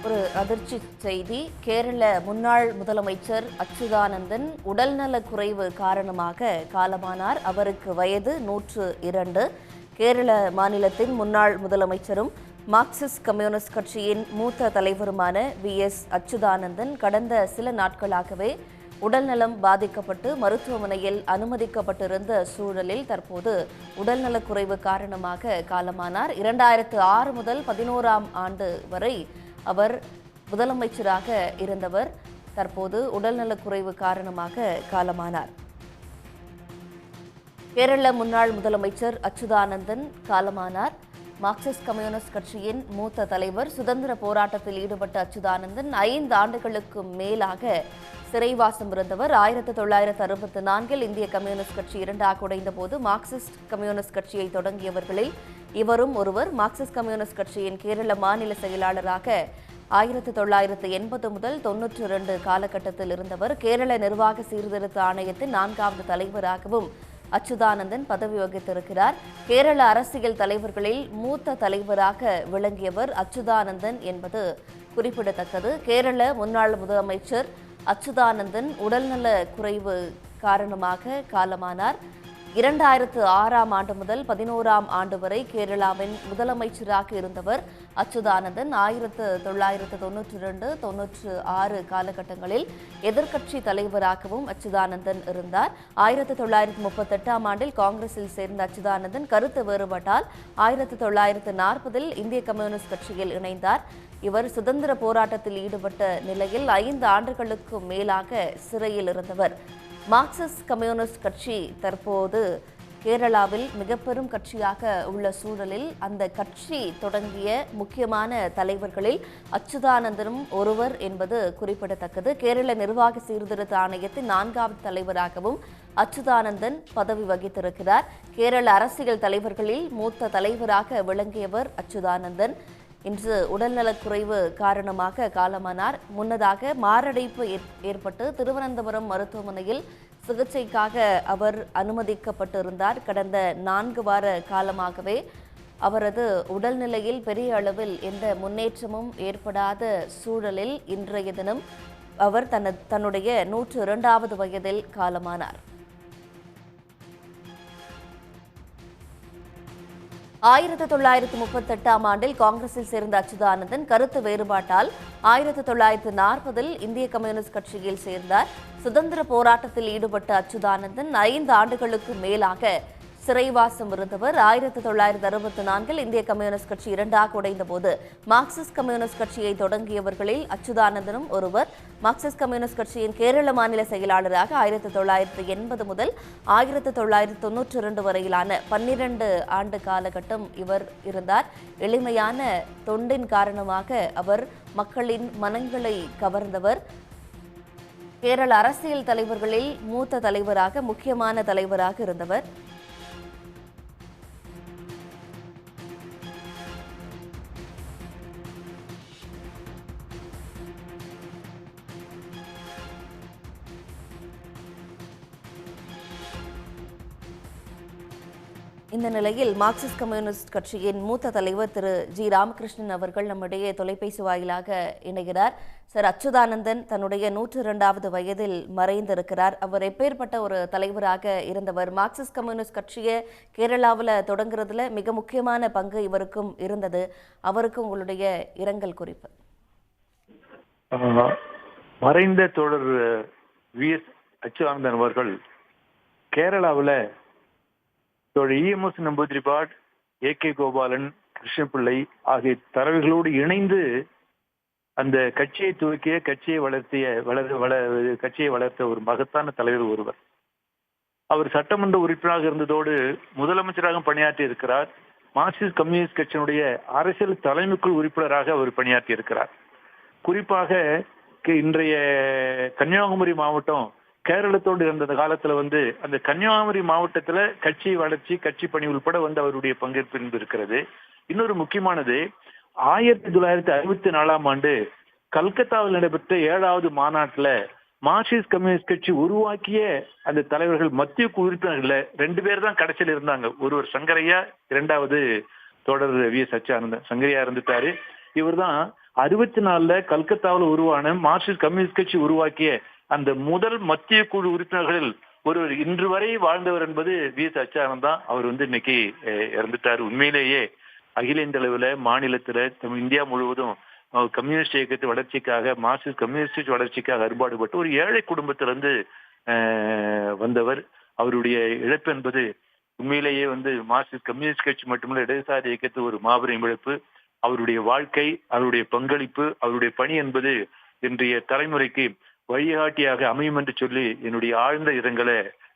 ஒரு அதிர்ச்சி செய்தி. கேரள முன்னாள் முதலமைச்சர் அச்சுதானந்தன் உடல்நலக் குறைவு காரணமாக காலமானார். அவருக்கு வயது 102. கேரள மாநிலத்தின் முன்னாள் முதலமைச்சரும் மார்க்சிஸ்ட் கம்யூனிஸ்ட் கட்சியின் மூத்த தலைவருமான VS அச்சுதானந்தன் கடந்த சில நாட்களாகவே உடல்நலம் பாதிக்கப்பட்டு மருத்துவமனையில் அனுமதிக்கப்பட்டிருந்த சூழலில் தற்போது உடல்நலக்குறைவு காரணமாக காலமானார். 2006 முதல் 11ஆம் ஆண்டு வரை அவர் முதலமைச்சராக இருந்தவர். தற்போது உடல்நலக்குறைவு காரணமாக காலமானார். கேரள முன்னாள் முதலமைச்சர் அச்சுதானந்தன் காலமானார். மார்க்சிஸ்ட் கம்யூனிஸ்ட் கட்சியின் மூத்த தலைவர். சுதந்திர போராட்டத்தில் ஈடுபட்ட அச்சுதானந்தன் 5 ஆண்டுகளுக்கு மேலாக சிறைவாசம் இருந்தவர். 1964 இந்திய கம்யூனிஸ்ட் கட்சி இரண்டாக உடைந்த போது மார்க்சிஸ்ட் கம்யூனிஸ்ட் கட்சியை தொடங்கியவர்களில் இவரும் ஒருவர். மார்க்சிஸ்ட் கம்யூனிஸ்ட் கட்சியின் கேரள மாநில செயலாளராக 1980 முதல் 92 காலகட்டத்தில் இருந்தவர். கேரள நிர்வாக சீர்திருத்த ஆணையத்தின் 4வது தலைவராகவும் அச்சுதானந்தன் பதவி வகித்திருக்கிறார். கேரள அரசியல் தலைவர்களில் மூத்த தலைவராக விளங்கியவர் அச்சுதானந்தன் என்பது குறிப்பிடத்தக்கது. கேரள முன்னாள் முதலமைச்சர் அச்சுதானந்தன் உடல்நல குறைவு காரணமாக காலமானார். 2006ஆம் ஆண்டு முதல் 11ஆம் ஆண்டு வரை கேரளாவின் முதலமைச்சராக இருந்தவர் அச்சுதானந்தன். 1992-96 காலகட்டங்களில் எதிர்க்கட்சி தலைவராகவும் அச்சுதானந்தன் இருந்தார். 1938ஆம் ஆண்டில் காங்கிரஸில் சேர்ந்த அச்சுதானந்தன் கருத்து வேறுபாட்டால் 1940இல் இந்திய கம்யூனிஸ்ட் கட்சியில் இணைந்தார். இவர் சுதந்திர போராட்டத்தில் ஈடுபட்ட நிலையில் 5 ஆண்டுகளுக்கு மேலாக சிறையில் இருந்தவர். மார்க்சிஸ்ட் கம்யூனிஸ்ட் கட்சி தற்போது கேரளாவில் மிக பெரும் கட்சியாக உள்ள சூழலில் அந்த கட்சி தொடங்கிய முக்கியமான தலைவர்களில் அச்சுதானந்தனும் ஒருவர் என்பது குறிப்பிடத்தக்கது. கேரள நிர்வாக சீர்திருத்த ஆணையத்தின் 4வது தலைவராகவும் அச்சுதானந்தன் பதவி வகித்திருக்கிறார். கேரள அரசியல் தலைவர்களில் மூத்த தலைவராக விளங்கியவர் அச்சுதானந்தன். இன்று உடல்நலக்குறைவு காரணமாக காலமானார். முன்னதாக மாரடைப்பு ஏற்பட்டு திருவனந்தபுரம் மருத்துவமனையில் சிகிச்சைக்காக அவர் அனுமதிக்கப்பட்டிருந்தார். கடந்த 4 வார காலமாகவே அவரது உடல்நிலையில் பெரிய அளவில் எந்த முன்னேற்றமும் ஏற்படாத சூழலில் இன்றைய தினம் அவர் தன்னுடைய 102வது வயதில் காலமானார். 1938ஆம் ஆண்டில் காங்கிரஸில் சேர்ந்த அச்சுதானந்தன் கருத்து வேறுபாட்டால் 1940இல் இந்திய கம்யூனிஸ்ட் கட்சியில் சேர்ந்தார். சுதந்திர போராட்டத்தில் ஈடுபட்ட அச்சுதானந்தன் 5 ஆண்டுகளுக்கு மேலாக சிறைவாசம் இருந்தவர். 1964இல் இந்திய கம்யூனிஸ்ட் கட்சி இரண்டாக உடைந்த போது மார்க்சிஸ்ட் கம்யூனிஸ்ட் கட்சியை தொடங்கியவர்களில் அச்சுதானந்தனும் ஒருவர். மார்க்சிஸ்ட் கம்யூனிஸ்ட் கட்சியின் கேரள மாநில செயலாளராக 1980 முதல் 1992 வரையிலான 12 ஆண்டு காலகட்டம் இவர் இருந்தார். எளிமையான தொண்டின் காரணமாக அவர் மக்களின் மனங்களை கவர்ந்தவர். கேரள அரசியல் தலைவர்களில் மூத்த தலைவராக முக்கியமான தலைவராக இருந்தவர். இந்த நிலையில் மார்க்சிஸ்ட் கம்யூனிஸ்ட் கட்சியின் மூத்த தலைவர் திரு ராமகிருஷ்ணன் அவர்கள் நம்முடைய தொலைபேசி வாயிலாக இணைகிறார். சார், அச்சுதானந்தன் தன்னுடைய 102வது வயதில் மறைந்திருக்கிறார். அவர் எப்பேற்பட்ட ஒரு தலைவராக இருந்தவர்? மார்க்சிஸ்ட் கம்யூனிஸ்ட் கட்சியை கேரளாவில் தொடங்குறதுல மிக முக்கியமான பங்கு இவருக்கும் இருந்தது. அவருக்கு உங்களுடைய இரங்கல் குறிப்பு. மறைந்த தோழர் VS அச்சுதானந்தன் அவர்கள் கேரளாவில் EMS நம்பூதிரிபாட், AK கோபாலன், கிருஷ்ணபிள்ளை ஆகிய தலைவர்களோடு இணைந்து அந்த கட்சியை துவக்கிய கட்சியை வளர்த்த ஒரு மகத்தான தலைவர் ஒருவர். அவர் சட்டமன்ற உறுப்பினராக இருந்ததோடு முதலமைச்சராக பணியாற்றி இருக்கிறார். மார்க்சிஸ்ட் கம்யூனிஸ்ட் கட்சியினுடைய அரசியல் தலைமைக்குள் உறுப்பினராக அவர் பணியாற்றி இருக்கிறார். குறிப்பாக இன்றைய கன்னியாகுமரி மாவட்டம் கேரளத்தோடு இருந்த காலத்துல அந்த கன்னியாகுமரி மாவட்டத்துல கட்சி வளர்ச்சி, கட்சி பணி உள்பட அவருடைய பங்கேற்பு இருக்கிறது. இன்னொரு முக்கியமானது, 1964ஆம் ஆண்டு கல்கத்தாவில் நடைபெற்ற 7வது மாநாட்டுல மார்க்சிஸ்ட் கம்யூனிஸ்ட் கட்சி உருவாக்கிய அந்த தலைவர்கள் மத்திய உறுப்பினர்கள 2 பேர் தான் கடைசியில் இருந்தாங்க. ஒருவர் சங்கரையா, 2வது தோழர் VS அச்சுதானந்தன். சங்கரையா இருந்துட்டாரு. இவர் தான் 64ல கல்கத்தாவில் உருவான மார்க்சிஸ்ட் கம்யூனிஸ்ட் கட்சி உருவாக்கிய அந்த முதல் மத்திய குழு உறுப்பினர்களில் ஒருவர் இன்று வரை வாழ்ந்தவர் என்பது வி.எஸ். அச்சுதானந்தன் தான். அவர் இன்னைக்கு இறந்துட்டார். உண்மையிலேயே அகில இந்திய அளவில் மாநிலத்தில் இந்தியா முழுவதும் கம்யூனிஸ்ட் இயக்கத்தின் வளர்ச்சிக்காக, மார்க்சிஸ்ட் கம்யூனிஸ்ட் வளர்ச்சிக்காக அறுபாடுபட்டு ஒரு ஏழை குடும்பத்திலிருந்து வந்தவர். அவருடைய இழப்பு என்பது உண்மையிலேயே மார்க்சிஸ்ட் கம்யூனிஸ்ட் கட்சி மட்டுமல்ல, இடதுசாரி இயக்கத்து ஒரு மாபெரும் இழப்பு. அவருடைய வாழ்க்கை, அவருடைய பங்களிப்பு, அவருடைய பணி என்பது இன்றைய தலைமுறைக்கு வழிகாட்டியாக அமையும் என்று சொல்லி என்னுடைய ஆழ்ந்த இரங்கலை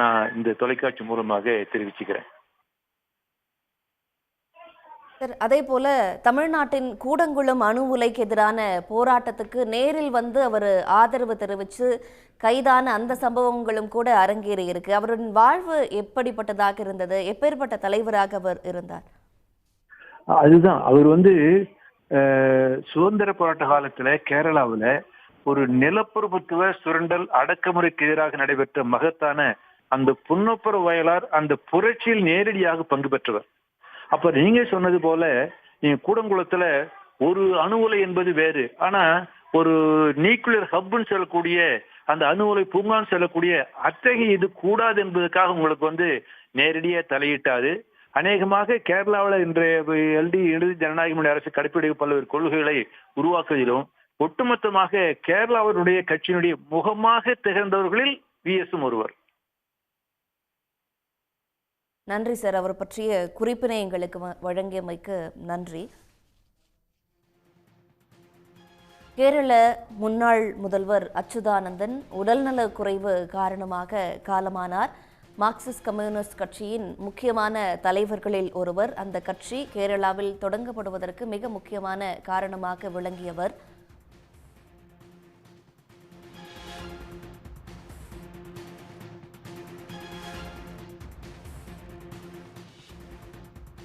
நான் இந்த தொலைக்காட்சி மூலமாக தெரிவிச்சுக்கிறேன். அதே போல தமிழ்நாட்டின் கூடங்குளம் அணு உலைக்கு எதிரான போராட்டத்துக்கு நேரில் அவர் ஆதரவு தெரிவித்து கைதான அந்த சம்பவங்களும் கூட அரங்கேறி இருக்கு. அவரின் வாழ்வு எப்படிப்பட்டதாக இருந்தது? எப்பேற்பட்ட தலைவராக அவர் இருந்தார்? அதுதான் அவர் சுதந்திர போராட்ட காலத்துல கேரளாவில் ஒரு நிலப்பிரபுத்துவ சுரண்டல் அடக்குமுறைக்கு எதிராக நடைபெற்ற மகத்தான அந்த புன்னப்புற வயலார் அந்த புரட்சியில் நேரடியாக பங்கு பெற்றவர். அப்ப நீங்க சொன்னது போல நீங்க கூடங்குளத்துல ஒரு அணு உலை என்பது வேறு, ஆனா ஒரு நியூக்ளியர் ஹப்னு சொல்லக்கூடிய அந்த அணு உலை பூங்கான்னு சொல்லக்கூடிய அத்தகைய இது கூடாது என்பதற்காக உங்களுக்கு நேரடியாக தலையிட்டாது. அநேகமாக கேரளாவில் இன்றைய இறுதி ஜனநாயக அரசு கடைப்பிடிக்கும் பல்வேறு கொள்கைகளை உருவாக்குவதிலும் ஒட்டுமொத்தமாக கேரளாவினுடைய கட்சியினுடைய முகமாக திகழ்ந்தவர்களில் வி.எஸ்.ம் ஒருவர். நன்றி சார். அவர் பற்றிய குறிப்பினை எங்களுக்கு வழங்கியமைக்கு நன்றி. கேரள முன்னாள் முதல்வர் அச்சுதானந்தன் உடல்நலக் குறைவு காரணமாக காலமானார். மார்க்சிஸ்ட் கம்யூனிஸ்ட் கட்சியின் முக்கியமான தலைவர்களில் ஒருவர். அந்த கட்சி கேரளாவில் தொடங்கப்படுவதற்கு மிக முக்கியமான காரணமாக விளங்கியவர்.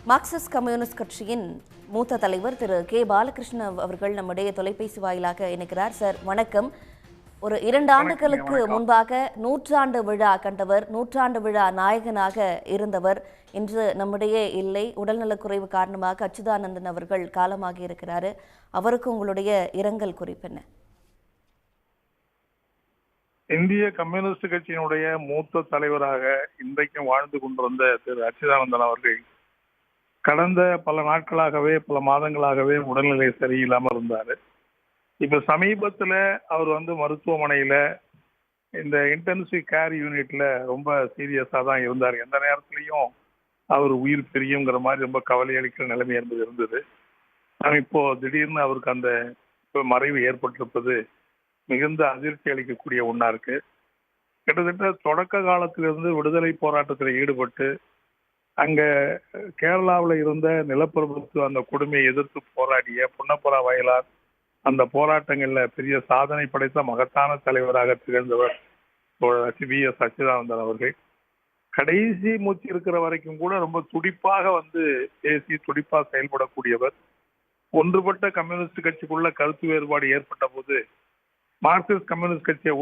மார்க்சிஸ்ட் கம்யூனிஸ்ட் கட்சியின் மூத்த தலைவர் திரு கே. பாலகிருஷ்ணன் அவர்கள் நம்முடைய தொலைபேசி வாயிலாக இணைக்கிறார். சார் வணக்கம். ஒரு 2 ஆண்டுகளுக்கு முன்பாக நூற்றாண்டு விழா கண்டவர், நூற்றாண்டு விழா நாயகனாக இருந்தவர் இன்று நம்முடைய இல்லை. உடல்நலக்குறைவு காரணமாக அச்சுதானந்தன் அவர்கள் காலமாகி இருக்கிறாரு. அவருக்கு உங்களுடைய இரங்கல் குறிப்பென்ன? இந்திய கம்யூனிஸ்ட் கட்சியினுடைய மூத்த தலைவராக இன்றைக்கும் வாழ்ந்து கொண்டிருந்த திரு அச்சுதானந்தன் அவர்கள் கடந்த பல நாட்களாகவே, பல மாதங்களாகவே உடல்நிலை சரியில்லாம இருந்தாரு. இப்ப சமீபத்துல அவர் மருத்துவமனையில இந்த இன்டென்சிவ் கேர் யூனிட்ல ரொம்ப சீரியஸா தான் இருந்தார். எந்த நேரத்திலையும் அவர் உயிர் பிரியுங்கிற மாதிரி ரொம்ப கவலை அளிக்கிற நிலைமை என்பது இருந்தது. இப்போ திடீர்னு அவருக்கு அந்த மறைவு ஏற்பட்டிருப்பது மிகுந்த அதிர்ச்சி அளிக்கக்கூடிய ஒன்றா இருக்கு. கிட்டத்தட்ட தொடக்க காலத்திலிருந்து விடுதலை போராட்டத்தில் ஈடுபட்டு அங்க கேரளாவில் இருந்த நிலப்பிரபுத்துவ அந்த கொடுமையை எதிர்த்து போராடிய புன்னப்புற வயலார் அந்த போராட்டங்கள்ல பெரிய சாதனை படைத்த மகத்தான தலைவராக திகழ்ந்தவர் வி.எஸ். அச்சுதானந்தன் அவர்கள். கடைசி மூச்சு இருக்கிற வரைக்கும் கூட ரொம்ப துடிப்பாக பேசி துடிப்பாக செயல்படக்கூடியவர். ஒன்றுபட்ட கம்யூனிஸ்ட் கட்சிக்குள்ள கருத்து வேறுபாடு ஏற்பட்ட போது மார்க்சிஸ்ட் கம்யூனிஸ்ட் கட்சியை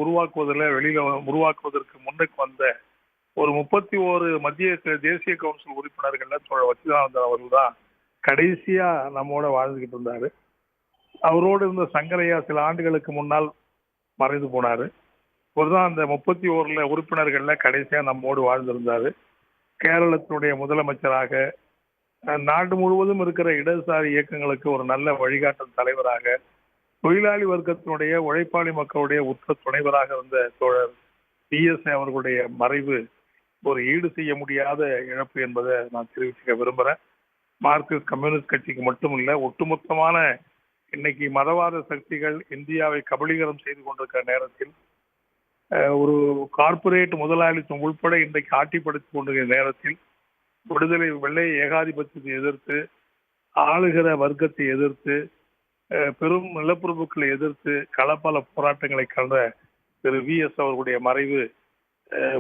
உருவாக்குவதற்கு முன்னுக்கு வந்த ஒரு 31 மத்திய தேசிய கவுன்சில் உறுப்பினர்கள்ல அச்சுதானந்தன் அவர்கள் தான் கடைசியா நம்மோட வாழ்ந்துகிட்டு இருந்தாரு. அவரோடு இருந்த சங்கரையா சில ஆண்டுகளுக்கு முன்னால் மறைந்து போனாரு. ஒருதான் அந்த 31 உறுப்பினர்கள்ல கடைசியா நம்மோடு வாழ்ந்திருந்தாரு. கேரளத்தினுடைய முதலமைச்சராக, நாடு முழுவதும் இருக்கிற இடதுசாரி இயக்கங்களுக்கு ஒரு நல்ல வழிகாட்டும் தலைவராக, தொழிலாளி வர்க்கத்தினுடைய உழைப்பாளி மக்களுடைய உற்ற துணைவராக இருந்த தோழர் வி.எஸ். அவர்களுடைய மறைவு ஒரு ஈடு செய்ய முடியாத இழப்பு என்பதை நான் தெரிவிச்சுக்க விரும்புறேன். மார்க்சிஸ்ட் கம்யூனிஸ்ட் கட்சிக்கு மட்டும் இல்ல, ஒட்டுமொத்தமான இன்னைக்கு மதவாத சக்திகள் இந்தியாவை கபலீகரம் செய்து கொண்டிருக்கிற நேரத்தில், ஒரு கார்பரேட் முதலாளித்துவம் உள்பட இன்றைக்கு ஆட்டிப்படுத்திக் கொண்டிருக்கிற நேரத்தில் விடுதலை வெள்ளை ஏகாதிபத்தியத்தை எதிர்த்து, ஆளுகிற வர்க்கத்தை எதிர்த்து, பெரும் நிலப்பிரபுக்களை எதிர்த்து களப்பல போராட்டங்களை கண்ட திரு வி.எஸ். அவர்களுடைய மறைவு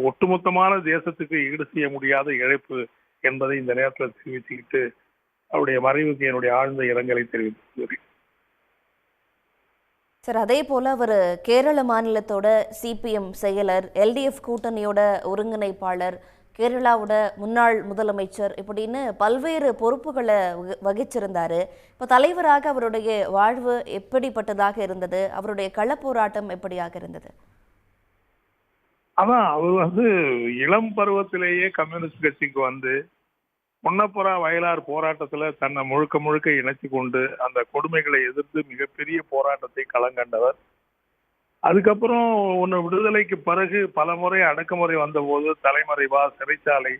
ஒட்டுமொத்தமான தேசத்துக்கு ஈடு செய்ய முடியாத இழப்பு என்பதை இந்த நேரத்தில் தெரிவித்துக்கிட்டு அவருடைய மறைவுக்கு என்னுடைய ஆழ்ந்த இரங்கலை தெரிவித்துள்ளேன். சார், அதே போல அவர் கேரள மாநிலத்தோட சிபிஎம் செயலர், எல்டிஎஃப் கூட்டணியோட ஒருங்கிணைப்பாளர், கேரளாவோட முன்னாள் முதலமைச்சர் இப்படின்னு பல்வேறு பொறுப்புகளை வகிச்சிருந்தாரு. இப்போ தலைவராக அவருடைய வாழ்வு எப்படிப்பட்டதாக இருந்தது? அவருடைய களப்போராட்டம் எப்படியாக இருந்தது? அதான் அவர் இளம் பருவத்திலேயே கம்யூனிஸ்ட் கட்சிக்கு வந்து பொன்னப்புறா வயலார் போராட்டத்துல தன்னை முழுக்க முழுக்க இணைச்சு கொண்டு அந்த கொடுமைகளை எதிர்த்து மிகப்பெரிய போராட்டத்தை களங்கண்டவர். அதுக்கப்புறம் விடுதலைக்கு பிறகு பல முறை அடக்குமுறை வந்தபோது தலைமறைவா, சிறைச்சாலை,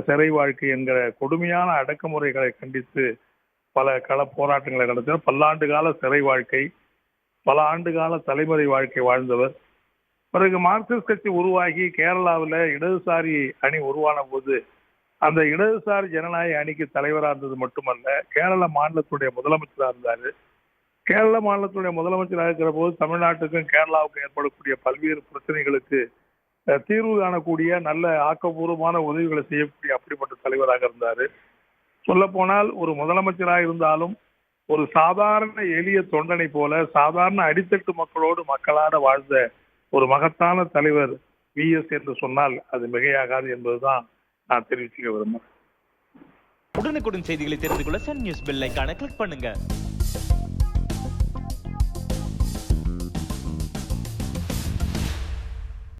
சிறை வாழ்க்கை என்கிற கொடுமையான அடக்குமுறைகளை கண்டித்து பல கள போராட்டங்களை நடத்தினார். பல்லாண்டு கால சிறை வாழ்க்கை, பல ஆண்டு கால தலைமறை வாழ்க்கை வாழ்ந்தவர். பிறகு மார்க்சிஸ்ட் கட்சி உருவாகி கேரளாவில் இடதுசாரி அணி உருவான போது அந்த இடதுசாரி ஜனநாயக அணிக்கு தலைவராக இருந்தது மட்டுமல்ல, கேரள மாநிலத்துடைய முதலமைச்சராக இருந்தாரு. கேரள மாநிலத்துடைய முதலமைச்சராக இருக்கிற போது தமிழ்நாட்டுக்கும் கேரளாவுக்கும் ஏற்படக்கூடிய பல்வேறு பிரச்சனைகளுக்கு தீர்வு காணக்கூடிய நல்ல ஆக்கப்பூர்வமான உதவிகளை செய்யக்கூடிய அப்படிப்பட்ட தலைவராக இருந்தாரு. சொல்ல போனால் ஒரு முதலமைச்சராக இருந்தாலும் ஒரு சாதாரண எளிய தொண்டனை போல சாதாரண அடித்தட்டு மக்களோடு மக்களாக வாழ்ந்த ஒரு மகத்தான தலைவர் VS என்று சொன்னால் அது மிகையாகாது என்பதுதான் நான் தெரிவிச்சுக்க விரும்புகிறேன். உடனுக்குடன் செய்திகளை தெரிந்து கொள்ள சன் நியூஸ் பெல் ஐகானை கிளிக் பண்ணுங்க.